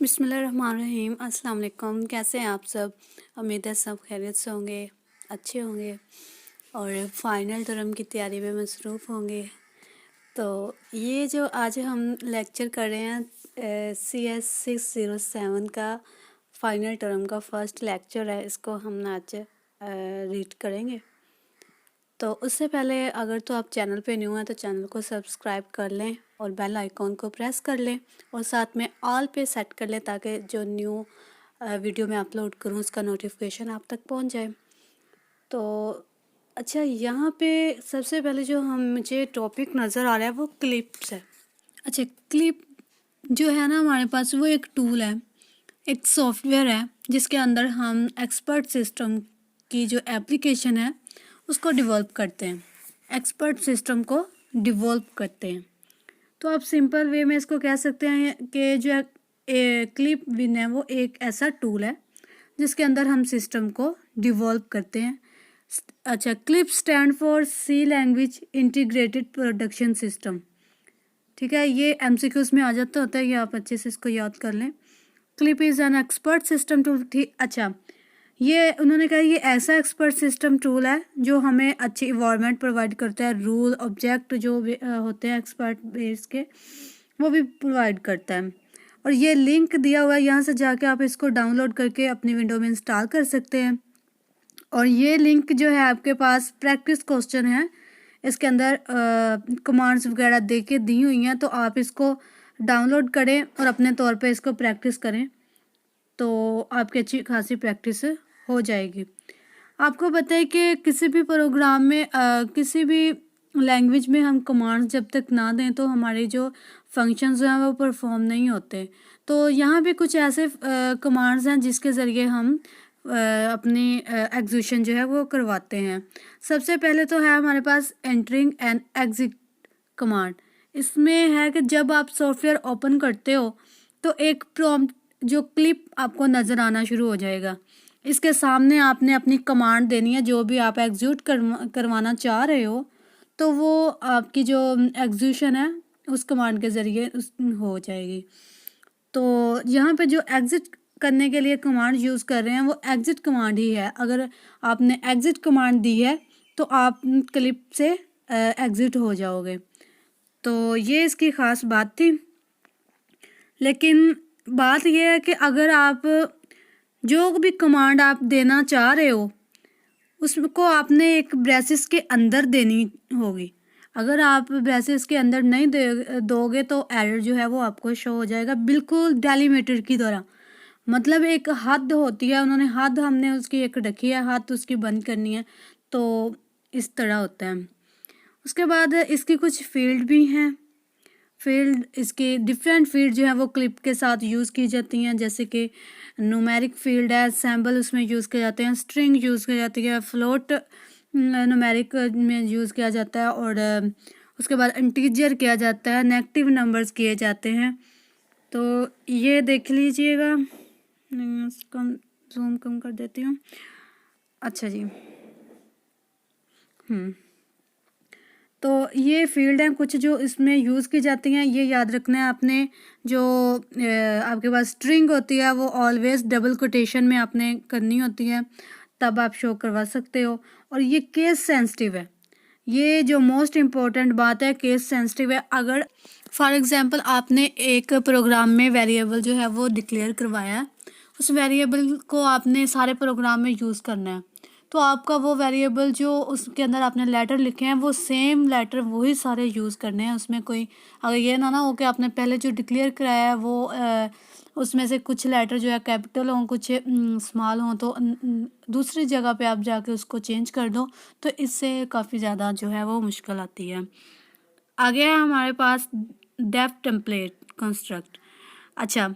बिस्मिल्लाहिर्रहमानिर्रहीम। अस्सलाम वालेकुम। कैसे हैं आप सब? उम्मीद है सब खैरियत से होंगे, अच्छे होंगे और फाइनल टर्म की तैयारी में मसरूफ़ होंगे। तो ये जो आज हम लेक्चर कर रहे हैं CS 607 का फाइनल टर्म का फर्स्ट लेक्चर है, इसको हम आज रीड करेंगे। तो उससे पहले अगर तो आप चैनल पे न्यू हैं तो चैनल को सब्सक्राइब कर लें और बेल आइकॉन को प्रेस कर लें और साथ में ऑल पे सेट कर लें ताकि जो न्यू वीडियो मैं अपलोड करूं उसका नोटिफिकेशन आप तक पहुंच जाए। तो अच्छा, यहाँ पे सबसे पहले जो मुझे टॉपिक नज़र आ रहा है वो क्लिप्स है। अच्छा, क्लिप जो है ना हमारे पास वो एक टूल है, एक सॉफ्टवेयर है जिसके अंदर हम एक्सपर्ट सिस्टम की जो एप्लीकेशन है उसको डिवेल्प करते हैं, एक्सपर्ट सिस्टम को डिवेल्प करते हैं। तो आप सिंपल वे में इसको कह सकते हैं कि जो क्लिप विन है वो एक ऐसा टूल है जिसके अंदर हम सिस्टम को डिवेल्प करते हैं। अच्छा, clip stand for C language integrated production system. ठीक है, ये MCQs में आ जाता होता है, ये आप अच्छे से इसको याद कर लें। Clip is an expert system tool. ठीक, अच्छा, ये उन्होंने कहा ये ऐसा एक्सपर्ट सिस्टम टूल है जो हमें अच्छी इन्वायरमेंट प्रोवाइड करता है, रूल ऑब्जेक्ट जो भी होते हैं एक्सपर्ट बेस के वो भी प्रोवाइड करता है। और ये लिंक दिया हुआ है, यहाँ से जाके आप इसको डाउनलोड करके अपनी विंडो में इंस्टॉल कर सकते हैं। और ये लिंक जो है आपके पास प्रैक्टिस क्वेश्चन है, इसके अंदर कमांड्स वगैरह दे के दी हुई हैं, तो आप इसको डाउनलोड करें और अपने तौर पे इसको प्रैक्टिस करें तो आपकी अच्छी खासी प्रैक्टिस हो जाएगी। आपको पता है कि किसी भी प्रोग्राम में किसी भी लैंग्वेज में हम कमांड्स जब तक ना दें तो हमारे जो फंक्शंस हैं वो परफॉर्म नहीं होते। तो यहाँ भी कुछ ऐसे कमांड्स हैं जिसके ज़रिए हम अपनी एग्जीक्यूशन जो है वो करवाते हैं। सबसे पहले तो है हमारे पास एंटरिंग एंड एग्जिट कमांड। इसमें है कि जब आप सॉफ्टवेयर ओपन करते हो तो एक प्रॉम्प्ट जो क्लिप आपको नज़र आना शुरू हो जाएगा। इसके सामने आपने अपनी कमांड देनी है, जो भी आप एग्जीक्यूट करवाना चाह रहे हो, तो वो आपकी जो एग्जीक्यूशन है उस कमांड के ज़रिए हो जाएगी। तो यहाँ पे जो एग्ज़िट करने के लिए कमांड यूज़ कर रहे हैं वो एग्ज़िट कमांड ही है। अगर आपने एग्ज़िट कमांड दी है तो आप क्लिप से एग्ज़िट हो जाओगे। तो ये इसकी ख़ास बात थी। लेकिन बात यह है कि अगर आप जो भी कमांड आप देना चाह रहे हो उसको आपने एक ब्रेसेस के अंदर देनी होगी। अगर आप ब्रेसेस के अंदर नहीं दोगे तो एरर जो है वो आपको शो हो जाएगा, बिल्कुल डेलीमीटर की तरह। मतलब एक हद होती है, उन्होंने हद हमने उसकी एक रखी है, हद उसकी बंद करनी है, तो इस तरह होता है। उसके बाद इसकी कुछ फील्ड भी हैं। फील्ड, इसके डिफरेंट फील्ड जो है वो क्लिप के साथ यूज़ की जाती हैं, जैसे कि न्यूमेरिक फील्ड है, सैम्बल उसमें यूज़ किए जाते हैं, स्ट्रिंग यूज़ की जाती है, फ्लोट न्यूमेरिक में यूज़ किया जाता है, और उसके बाद इंटीजर किया जाता है, नेगेटिव नंबर्स किए जाते हैं। तो ये देख लीजिएगा, कम जूम कम कर देती हूँ। अच्छा जी, तो ये फील्ड हैं कुछ जो इसमें यूज़ की जाती हैं। ये याद रखना है आपने, जो आपके पास स्ट्रिंग होती है वो ऑलवेज डबल कोटेशन में आपने करनी होती है, तब आप शो करवा सकते हो। और ये केस सेंसिटिव है, ये जो मोस्ट इम्पॉर्टेंट बात है, केस सेंसिटिव है। अगर फॉर एग्जांपल आपने एक प्रोग्राम में वेरिएबल जो है वो डिक्लेयर करवाया है, उस वेरिएबल को आपने सारे प्रोग्राम में यूज़ करना है, तो आपका वो वेरिएबल जो उसके अंदर आपने लेटर लिखे हैं वो सेम लेटर वही सारे यूज़ करने हैं। उसमें कोई अगर ये ना हो कि आपने पहले जो डिक्लेयर कराया है वो उसमें से कुछ लेटर जो है कैपिटल हों, कुछ स्मॉल हों, तो दूसरी जगह पे आप जाके उसको चेंज कर दो, तो इससे काफ़ी ज़्यादा जो है वो मुश्किल आती है। आगे है हमारे पास डेफ टेम्पलेट कंस्ट्रक्ट। अच्छा,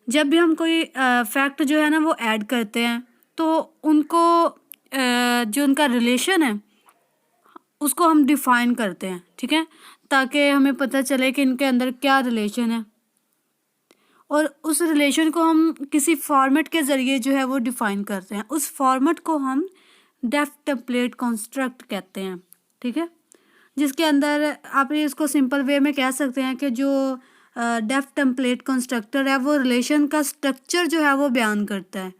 जब भी हम कोई फैक्ट जो है ना वो ऐड करते हैं तो उनको जो उनका रिलेशन है उसको हम डिफ़ाइन करते हैं, ठीक है, ताकि हमें पता चले कि इनके अंदर क्या रिलेशन है, और उस रिलेशन को हम किसी फॉर्मेट के ज़रिए जो है वो डिफ़ाइन करते हैं। उस फॉर्मेट को हम डेफ टेम्पलेट कंस्ट्रक्ट कहते हैं, ठीक है, जिसके अंदर आप इसको सिंपल वे में कह सकते हैं कि जो डेफ टेम्पलेट कंस्ट्रक्टर है वो रिलेशन का स्ट्रक्चर जो है वो बयान करता है।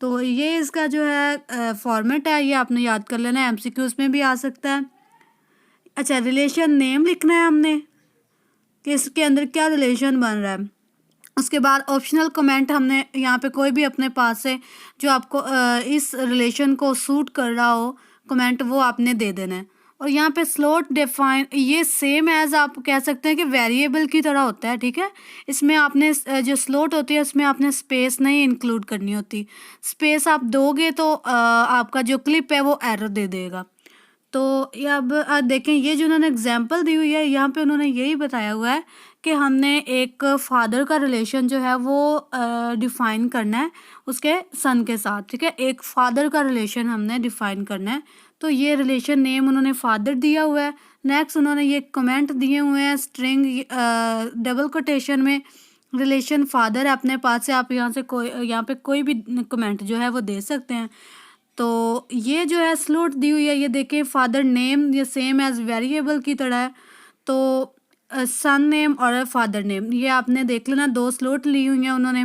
तो ये इसका जो है फॉर्मेट है, ये आपने याद कर लेना है, एमसीक्यूज में भी आ सकता है। अच्छा, रिलेशन नेम लिखना है हमने कि इसके अंदर क्या रिलेशन बन रहा है। उसके बाद ऑप्शनल कमेंट हमने यहाँ पे कोई भी अपने पास से जो आपको इस रिलेशन को सूट कर रहा हो कमेंट वो आपने दे देना है। और यहाँ पे स्लॉट डिफाइन, ये सेम एज आप कह सकते हैं कि वेरिएबल की तरह होता है, ठीक है। इसमें आपने जो स्लॉट होती है उसमें आपने स्पेस नहीं इंक्लूड करनी होती। स्पेस आप दोगे तो आपका जो क्लिप है वो एरर दे देगा। तो ये अब देखें, ये जो उन्होंने एग्जांपल दी हुई है यहाँ पे उन्होंने यही बताया हुआ है कि हमने एक फादर का रिलेशन जो है वो डिफ़ाइन करना है उसके सन के साथ, ठीक है। एक फादर का रिलेशन हमने डिफ़ाइन करना है, तो ये रिलेशन नेम उन्होंने फादर दिया हुआ है। नेक्स्ट उन्होंने ये कमेंट दिए हुए हैं स्ट्रिंग डबल कोटेशन में, रिलेशन फादर है अपने पास से, आप यहाँ पे कोई भी कमेंट जो है वो दे सकते हैं। तो ये जो है स्लॉट दी हुई है, ये देखिए फादर नेम ये सेम एज वेरिएबल की तरह है। तो सन नेम और फादर नेम ये आपने देख लेना, 2 स्लॉट ली हुई हैं उन्होंने।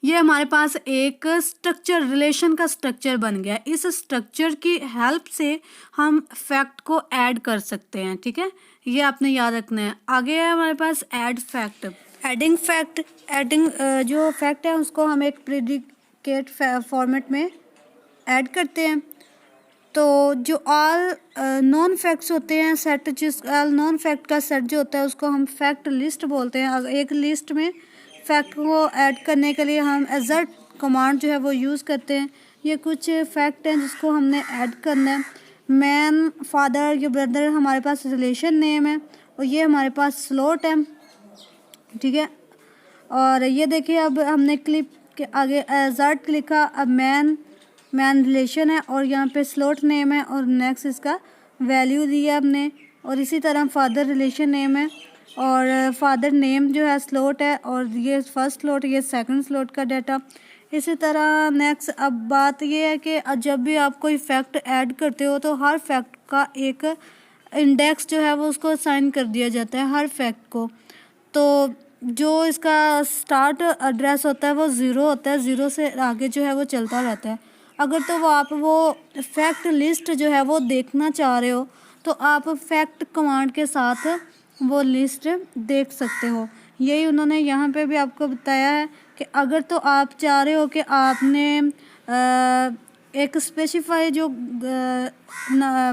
ये हमारे पास एक स्ट्रक्चर, रिलेशन का स्ट्रक्चर बन गया। इस स्ट्रक्चर की हेल्प से हम फैक्ट को ऐड कर सकते हैं, ठीक है। ये आपने याद रखना है। आगे है हमारे पास add fact, adding fact. Adding जो फैक्ट है उसको हम एक प्रेडिकेट फॉर्मेट में ऐड करते हैं। तो जो ऑल नॉन फैक्ट्स होते हैं सेट, जिस ऑल नॉन फैक्ट का सेट जो होता है उसको हम फैक्ट लिस्ट बोलते हैं। एक लिस्ट में फैक्ट को ऐड करने के लिए हम एजर्ट कमांड जो है वो यूज़ करते हैं। ये कुछ फैक्ट हैं जिसको हमने ऐड करना है। मैन, फादर, ये ब्रदर हमारे पास रिलेशन नेम है और ये हमारे पास स्लॉट है, ठीक है। और ये देखिए अब हमने क्लिप के आगे एजर्ट लिखा, अब मैन रिलेशन है और यहाँ पे स्लॉट नेम है और नेक्स्ट इसका वैल्यू दिया हमने। और इसी तरह फादर रिलेशन नेम है और फादर नेम जो है स्लॉट है और ये फर्स्ट स्लॉट, ये सेकंड स्लॉट का डाटा। इसी तरह नेक्स्ट अब बात ये है कि जब भी आप कोई फैक्ट ऐड करते हो तो हर फैक्ट का एक इंडेक्स जो है वो उसको असाइन कर दिया जाता है हर फैक्ट को। तो जो इसका स्टार्ट एड्रेस होता है वो 0 होता है, 0 से आगे जो है वो चलता रहता है। अगर तो आप वो फैक्ट लिस्ट जो है वो देखना चाह रहे हो तो आप फैक्ट कमांड के साथ वो लिस्ट देख सकते हो। यही उन्होंने यहाँ पे भी आपको बताया है कि अगर तो आप चाह रहे हो कि आपने एक स्पेसिफाई जो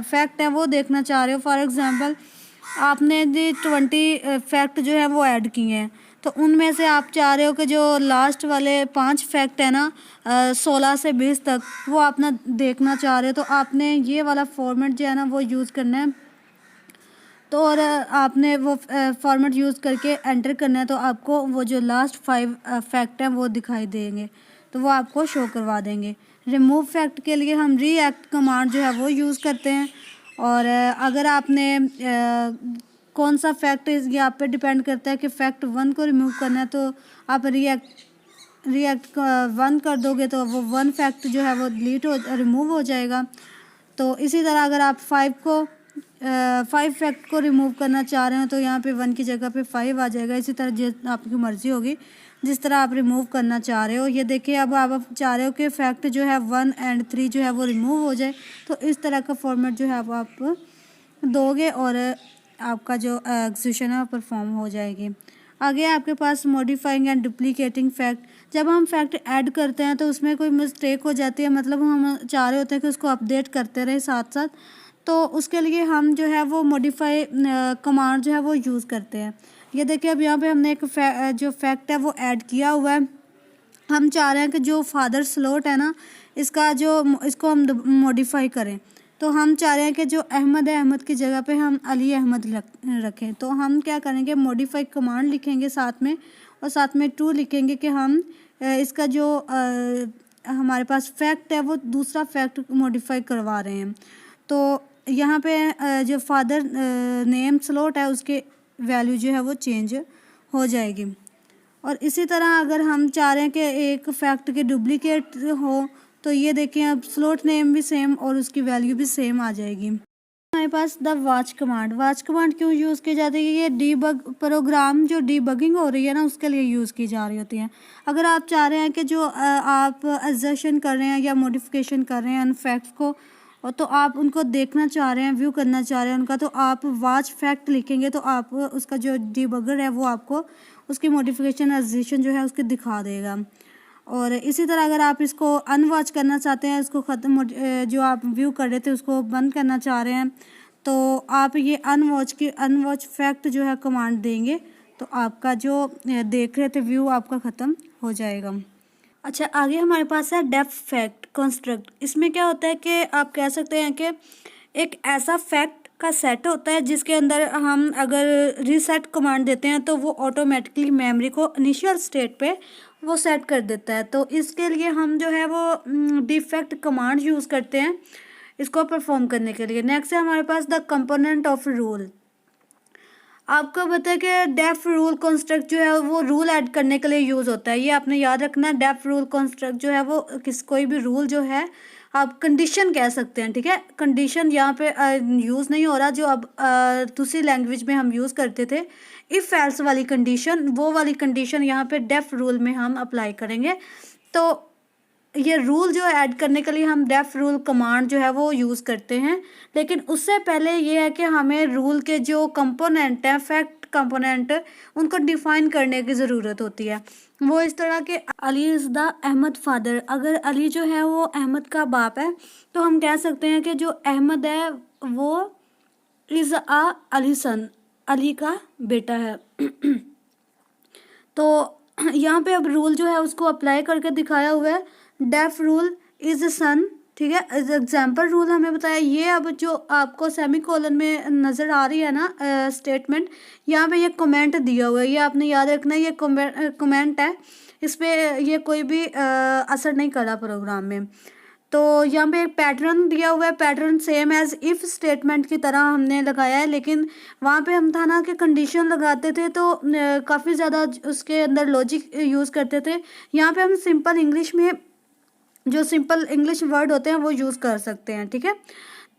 फैक्ट है वो देखना चाह रहे हो, फॉर एग्ज़ाम्पल आपने 20 फैक्ट जो है वो ऐड किए हैं, तो उनमें से आप चाह रहे हो कि जो लास्ट वाले 5 फैक्ट है ना 16 से 20 तक वो आप ना देखना चाह रहे हो, तो आपने ये वाला फॉर्मेट जो है ना वो यूज़ करना है। तो और आपने वो फॉर्मेट यूज़ करके एंटर करना है, तो आपको वो जो लास्ट 5 फैक्ट हैं वो दिखाई देंगे, तो वो आपको शो करवा देंगे। रिमूव फैक्ट के लिए हम रीएक्ट कमांड जो है वो यूज़ करते हैं। और अगर आपने कौन सा फैक्ट ये आप पे डिपेंड करता है कि फैक्ट 1 को रिमूव करना है, तो आप रिएक्ट 1 कर दोगे तो वो 1 फैक्ट जो है वो रिमूव हो जाएगा। तो इसी तरह अगर आप 5 फैक्ट को रिमूव करना चाह रहे हो तो यहाँ पे 1 की जगह पे 5 आ जाएगा। इसी तरह जिस आपकी मर्ज़ी होगी जिस तरह आप रिमूव करना चाह रहे हो। ये देखिए अब आप चाह रहे हो कि फैक्ट जो है 1 और 3 जो है वो रिमूव हो जाए, तो इस तरह का फॉर्मेट जो है वो आप दोगे और आपका जो एग्जीक्यूशन है वो परफॉर्म हो जाएगी। आगे आपके पास मॉडिफाइंग एंड डुप्लीकेटिंग फैक्ट। जब हम फैक्ट ऐड करते हैं तो उसमें कोई मिस्टेक हो जाती है, मतलब हम चाह रहे होते हैं कि उसको अपडेट करते रहे साथ साथ, तो उसके लिए हम जो है वो मॉडिफाई कमांड जो है वो यूज़ करते हैं। ये देखिए अब यहाँ पे हमने एक जो फैक्ट है वो ऐड किया हुआ है। हम चाह रहे हैं कि जो फादर स्लॉट है ना इसको हम मॉडिफाई करें, तो हम चाह रहे हैं कि जो अहमद है अहमद की जगह पे हम अली अहमद रखें। तो हम क्या करेंगे, मॉडिफाई कमांड लिखेंगे साथ में और साथ में टू लिखेंगे कि हम इसका जो हमारे पास फैक्ट है वो दूसरा फैक्ट मॉडिफाई करवा रहे हैं। तो यहाँ पे जो फादर नेम स्लॉट है उसके वैल्यू जो है वो चेंज हो जाएगी। और इसी तरह अगर हम चाह रहे हैं कि एक फैक्ट के डुप्लीकेट हो, तो ये देखें अब स्लॉट नेम भी सेम और उसकी वैल्यू भी सेम आ जाएगी। हमारे पास the watch command. Watch command क्यों यूज़ की जाती है? ये डीबग प्रोग्राम जो डीबगिंग हो रही है ना उसके लिए यूज़ की जा रही होती है। अगर आप चाह रहे हैं कि जो आप एजर्शन कर रहे हैं या मॉडिफिकेशन कर रहे हैं उन फैक्ट्स को, और तो आप उनको देखना चाह रहे हैं, व्यू करना चाह रहे हैं उनका, तो आप वॉच फैक्ट लिखेंगे तो आप उसका जो डीबगर है वो आपको उसकी मॉडिफिकेशन एजर्शन जो है उसकी दिखा देगा। और इसी तरह अगर आप इसको अनवॉच करना चाहते हैं, इसको ख़त्म जो आप व्यू कर रहे थे उसको बंद करना चाह रहे हैं, तो आप ये अनवॉच फैक्ट जो है कमांड देंगे तो आपका जो देख रहे थे व्यू आपका ख़त्म हो जाएगा। अच्छा, आगे हमारे पास है डेफ फैक्ट कंस्ट्रक्ट। इसमें क्या होता है कि आप कह सकते हैं कि एक ऐसा फैक्ट का सेट होता है जिसके अंदर हम अगर रीसेट कमांड देते हैं तो वो ऑटोमेटिकली मेमोरी को इनिशियल स्टेट पे वो सेट कर देता है। तो इसके लिए हम जो है वो डिफेक्ट कमांड यूज़ करते हैं इसको परफॉर्म करने के लिए। नेक्स्ट है हमारे पास द कंपोनेंट ऑफ रूल। आपको पता है कि डेफ रूल कंस्ट्रक्ट जो है वो रूल ऐड करने के लिए यूज़ होता है। ये आपने याद रखना है, डेफ रूल कंस्ट्रक्ट जो है वो कोई भी रूल जो है आप कंडीशन कह सकते हैं, ठीक है। कंडीशन यहाँ पे यूज़ नहीं हो रहा जो अब दूसरी लैंग्वेज में हम यूज़ करते थे, इफ़ एल्स वाली कंडीशन, वो वाली कंडीशन यहाँ पे डेफ रूल में हम अप्लाई करेंगे। तो ये रूल जो ऐड करने के लिए हम डेफ रूल कमांड जो है वो यूज़ करते हैं। लेकिन उससे पहले ये है कि हमें रूल के जो कंपोनेंट हैं, फैक्ट कंपोनेंट, उनको डिफाइन करने की ज़रूरत होती है। वो इस तरह के Ali is the Ahmad father. अगर अली जो है वो अहमद का बाप है तो हम कह सकते हैं कि जो अहमद है वो इज़ आ अली सन, अली का बेटा है। तो यहाँ पे अब रूल जो है उसको अप्लाई करके दिखाया हुआ है। डेफ रूल इज़ सन, ठीक है। एग्जाम्पल रूल हमें बताया। ये अब जो आपको सेमीकोलन में नज़र आ रही है ना स्टेटमेंट, यहाँ पे ये कमेंट दिया हुआ है, ये आपने याद रखना है। ये कमेंट है, इस पर ये कोई भी असर नहीं करा प्रोग्राम में। तो यहाँ पे एक पैटर्न दिया हुआ है, pattern same as if statement की तरह हमने लगाया है, लेकिन वहाँ पे हम था ना कि कंडीशन लगाते थे तो काफ़ी ज़्यादा उसके अंदर लॉजिक यूज़ करते थे। यहाँ पे हम सिंपल इंग्लिश में जो सिंपल इंग्लिश वर्ड होते हैं वो यूज़ कर सकते हैं, ठीक है।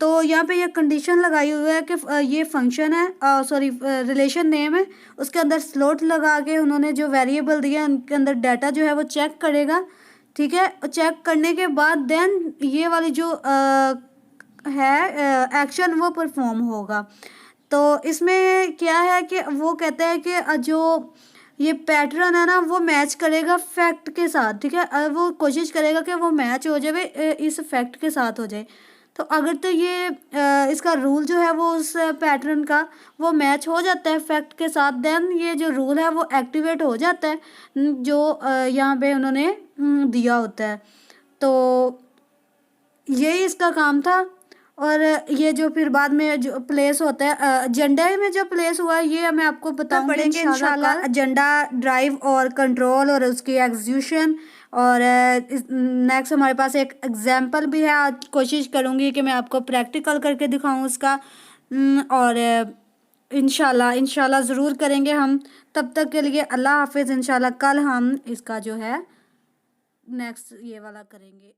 तो यहाँ पे ये कंडीशन लगाई हुई है कि ये फंक्शन है, सॉरी रिलेशन नेम है, उसके अंदर स्लॉट लगा के उन्होंने जो वेरिएबल दिया उनके अंदर डाटा जो है वो चेक करेगा, ठीक है। चेक करने के बाद देन ये वाली जो है एक्शन वो परफॉर्म होगा। तो इसमें क्या है कि वो कहता है कि जो ये पैटर्न है ना वो मैच करेगा फैक्ट के साथ, ठीक है। वो कोशिश करेगा कि वो मैच हो जाए, इस फैक्ट के साथ हो जाए। तो अगर तो ये इसका रूल जो है वो उस पैटर्न का वो मैच हो जाता है फैक्ट के साथ, देन ये जो रूल है वो एक्टिवेट हो जाता है जो यहाँ पे उन्होंने दिया होता है। तो यही इसका काम था। और ये जो फिर बाद में जो प्लेस होता है एजेंडा में जो प्लेस हुआ है ये मैं आपको बताऊंगी इंशाल्लाह। एजेंडा, ड्राइव और कंट्रोल और उसकी एग्जीक्यूशन। और नेक्स्ट हमारे पास एक एग्जांपल भी है, आज कोशिश करूंगी कि मैं आपको प्रैक्टिकल करके दिखाऊं उसका। और इंशाल्लाह ज़रूर करेंगे हम। तब तक के लिए अल्लाह हाफिज़। इंशाल्लाह कल हम इसका जो है नेक्स्ट ये वाला करेंगे।